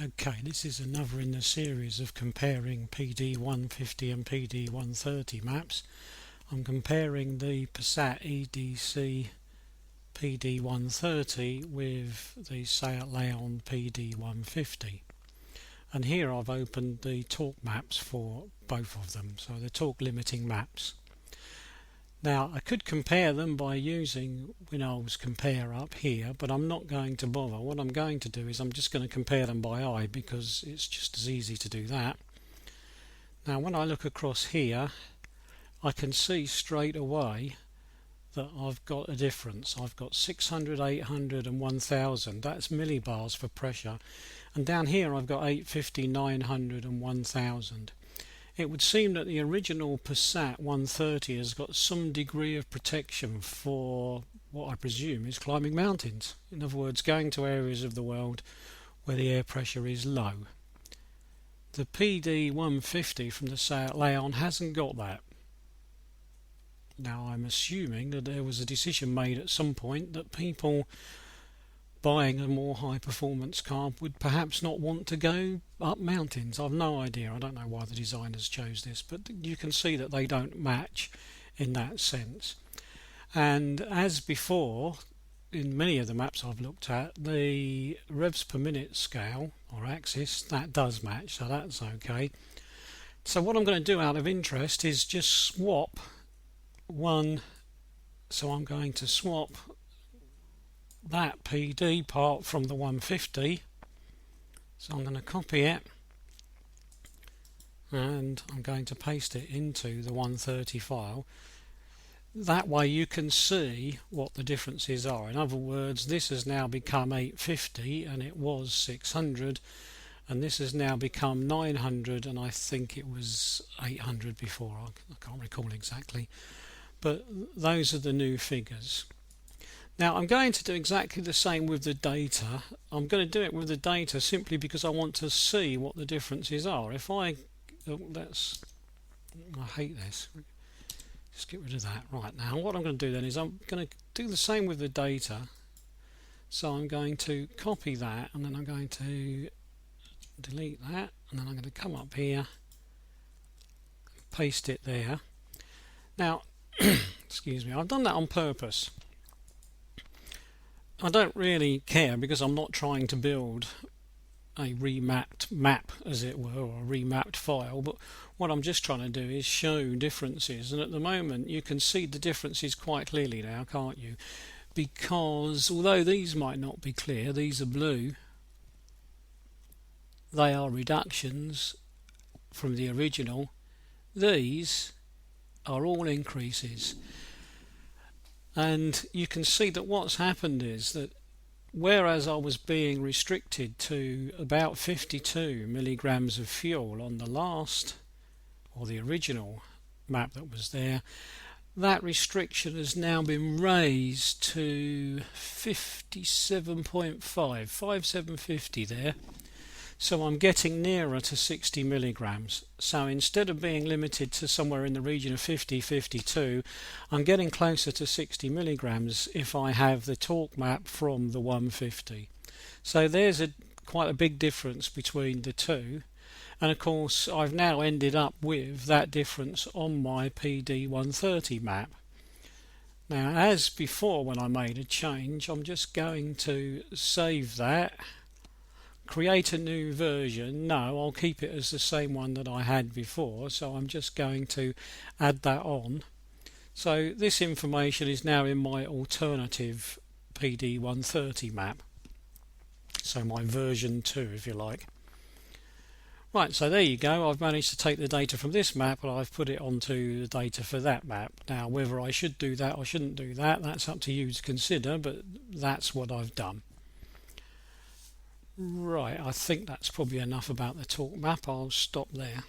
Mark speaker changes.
Speaker 1: Okay, this is another in the series of comparing PD150 and PD130 maps. I'm comparing the Passat EDC PD130 with the Seat Leon PD150. And here I've opened the torque maps for both of them, so the torque limiting maps. Now I could compare them by using WinOLS compare up here, but I'm not going to bother. What I'm going to do is I'm just going to compare them by eye because it's just as easy to do that. Now when I look across here, I can see straight away that I've got a difference. I've got 600, 800 and 1000. That's millibars for pressure. And down here I've got 850, 900 and 1000. It would seem that the original Passat 130 has got some degree of protection for what I presume is climbing mountains. In other words, going to areas of the world where the air pressure is low. The PD 150 from the Seat Leon hasn't got that. Now I'm assuming that there was a decision made at some point that people buying a more high performance car would perhaps not want to go up mountains. I've no idea. I don't know why the designers chose this, but you can see that they don't match in that sense. And as before, in many of the maps I've looked at, the revs per minute scale or axis, that does match, so that's okay. So what I'm going to do out of interest is just swap one. So I'm going to swap that PD part from the 150, so I'm going to copy it and I'm going to paste it into the 130 file. That way you can see what the differences are. In other words, this has now become 850 and it was 600, and this has now become 900 and I think it was 800 before. I can't recall exactly, but those are the new figures. Now I'm going to do exactly the same with the data. I'm going to do it with the data simply because I want to see what the differences are. If I I hate this. Just get rid of that. Right, now what I'm going to do then is I'm going to do the same with the data. So I'm going to copy that and then I'm going to delete that and then I'm going to come up here, paste it there. Now excuse me, I've done that on purpose. I don't really care because I'm not trying to build a remapped map, as it were, or a remapped file, but what I'm just trying to do is show differences, and at the moment you can see the differences quite clearly now, can't you? Because although these might not be clear, these are blue, they are reductions from the original. These are all increases. And you can see that what's happened is that whereas I was being restricted to about 52 milligrams of fuel on the last or the original map that was there, that restriction has now been raised to 57.5, 5750 there. So I'm getting nearer to 60 milligrams. So instead of being limited to somewhere in the region of 50, 52, I'm getting closer to 60 milligrams if I have the torque map from the 150. So there's quite a big difference between the two. And of course I've now ended up with that difference on my PD 130 map. Now as before when I made a change, I'm just going to save that. Create a new version. No, I'll keep it as the same one that I had before, so I'm just going to add that on. So this information is now in my alternative PD 130 map, so my version 2 if you like. Right, so there you go. I've managed to take the data from this map and I've put it onto the data for that map. Now whether I should do that or shouldn't do that, that's up to you to consider, but that's what I've done. Right, I think that's probably enough about the torque map. I'll stop there.